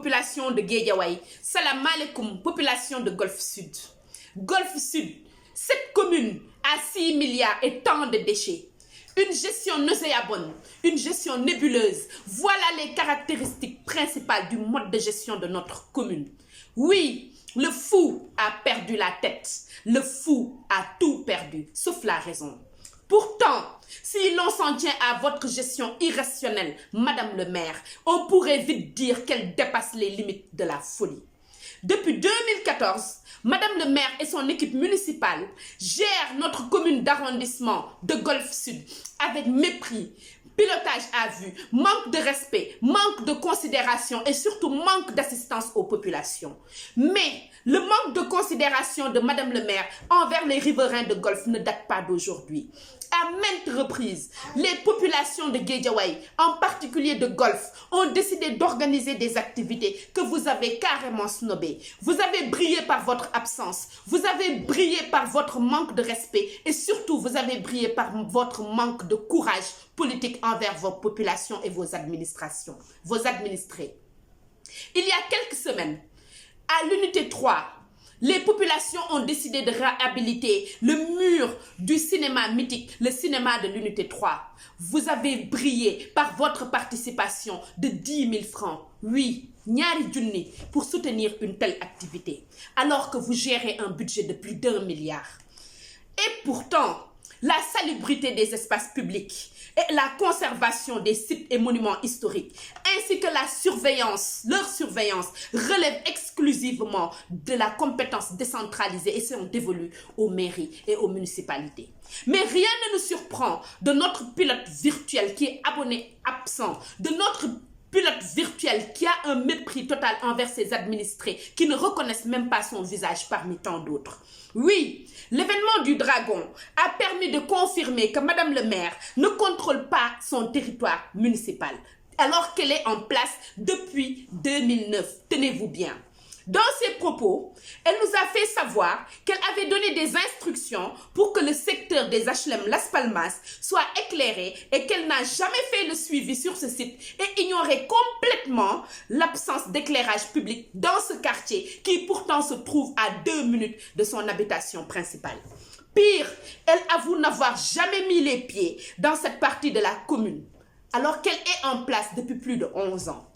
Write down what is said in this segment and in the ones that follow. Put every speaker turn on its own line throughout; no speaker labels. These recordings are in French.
population de Guédiawaye. Salam alaikum, population de Golfe Sud. Golfe Sud, cette commune a 6 milliards et tant de déchets. Une gestion nauséabonde, une gestion nébuleuse. Voilà les caractéristiques principales du mode de gestion de notre commune. Oui, le fou a perdu la tête. Le fou a tout perdu, sauf la raison. Pourtant, si l'on s'en tient à votre gestion irrationnelle, Madame le maire, on pourrait vite dire qu'elle dépasse les limites de la folie. Depuis 2014, Madame le maire et son équipe municipale gèrent notre commune d'arrondissement de Golfe Sud avec mépris, pilotage à vue, manque de respect, manque de considération et surtout manque d'assistance aux populations. Mais le manque de considération de Madame le maire envers les riverains de Golfe ne date pas d'aujourd'hui. À maintes reprises, les populations de Guédiawaye, en particulier de Golfe, ont décidé d'organiser des activités que vous avez carrément snobées. Vous avez brillé par votre absence, vous avez brillé par votre manque de respect et surtout vous avez brillé par votre manque de courage politique envers vos populations et vos administrations, vos administrés. Il y a quelques semaines, à l'unité 3, les populations ont décidé de réhabiliter le mur du cinéma mythique, le cinéma de l'unité 3. Vous avez brillé par votre participation de 10 000 francs. Oui, ñaari junni pour soutenir une telle activité, alors que vous gérez un budget de plus d'1 milliard. Et pourtant, la salubrité des espaces publics et la conservation des sites et monuments historiques, ainsi que la surveillance, leur surveillance, relèvent exclusivement de la compétence décentralisée et sont dévolues aux mairies et aux municipalités. Mais rien ne nous surprend de notre pilote virtuel qui est abonné absent, de notre pilote virtuel qui a un mépris total envers ses administrés qui ne reconnaissent même pas son visage parmi tant d'autres. Oui, l'événement du Dragon a permis de confirmer que Madame le maire ne contrôle pas son territoire municipal alors qu'elle est en place depuis 2009. Tenez-vous bien. Dans ses propos, elle nous a fait savoir qu'elle avait donné des instructions pour que le secteur des HLM Las Palmas soit éclairé et qu'elle n'a jamais fait le suivi sur ce site et ignorait complètement l'absence d'éclairage public dans ce quartier qui pourtant se trouve à 2 minutes de son habitation principale. Pire, elle avoue n'avoir jamais mis les pieds dans cette partie de la commune alors qu'elle est en place depuis plus de 11 ans.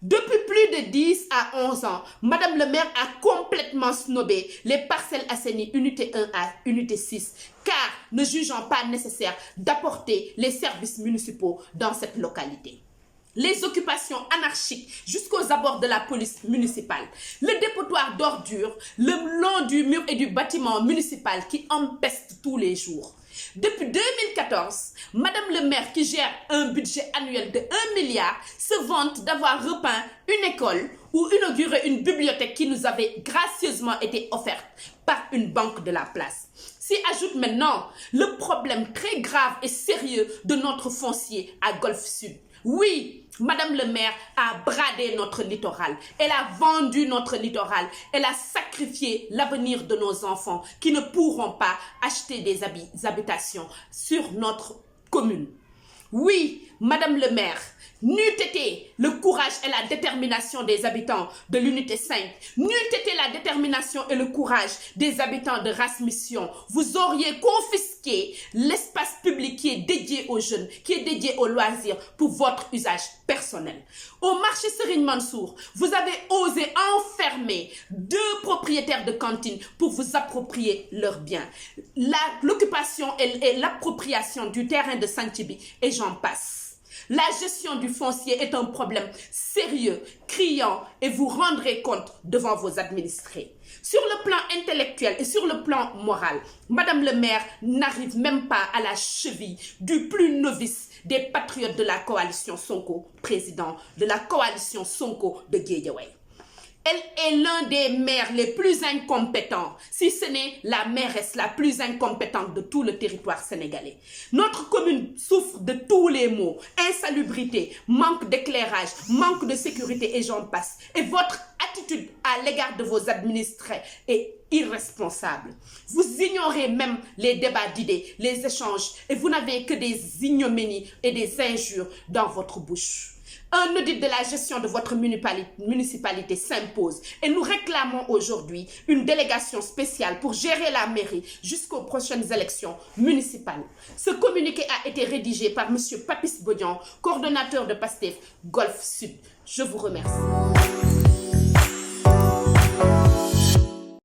Depuis plus de 10 à 11 ans, Madame le maire a complètement snobé les parcelles assainies unité 1 à unité 6, car ne jugeant pas nécessaire d'apporter les services municipaux dans cette localité. Les occupations anarchiques jusqu'aux abords de la police municipale, le dépotoir d'ordures le long du mur et du bâtiment municipal qui empeste tous les jours. Depuis 2014, Madame le maire qui gère un budget annuel de 1 milliard se vante d'avoir repeint une école ou inauguré une bibliothèque qui nous avait gracieusement été offerte par une banque de la place. S'y ajoute maintenant le problème très grave et sérieux de notre foncier à Golfe Sud. Oui, Madame le maire a bradé notre littoral, elle a vendu notre littoral, elle a sacrifié l'avenir de nos enfants qui ne pourront pas acheter des habitations sur notre commune. Oui, Madame le maire, n'eût été le courage et la détermination des habitants de l'unité 5, n'eût été la détermination et le courage des habitants de Race Mission, vous auriez confisqué l'espace public qui est dédié aux jeunes, qui est dédié aux loisirs pour votre usage personnel. Au marché Serigne Mansour, vous avez osé enfermer 2 propriétaires de cantines pour vous approprier leurs biens. L'occupation et l'appropriation du terrain de Santibi et j'en passe. La gestion du foncier est un problème sérieux, criant et vous rendrez compte devant vos administrés. Sur le plan intellectuel et sur le plan moral, Madame le maire n'arrive même pas à la cheville du plus novice des patriotes de la coalition Sonko, président de la coalition Sonko de Guédiawaye. Elle est l'un des maires les plus incompétents, si ce n'est la mairesse la plus incompétente de tout le territoire sénégalais. Notre commune souffre de tous les maux, insalubrité, manque d'éclairage, manque de sécurité et j'en passe. Et votre attitude à l'égard de vos administrés est irresponsable. Vous ignorez même les débats d'idées, les échanges et vous n'avez que des ignominies et des injures dans votre bouche. Un audit de la gestion de votre municipalité s'impose et nous réclamons aujourd'hui une délégation spéciale pour gérer la mairie jusqu'aux prochaines élections municipales. Ce communiqué a été rédigé par M. Papis Bodian, coordonnateur de PASTEF Golfe Sud. Je vous remercie.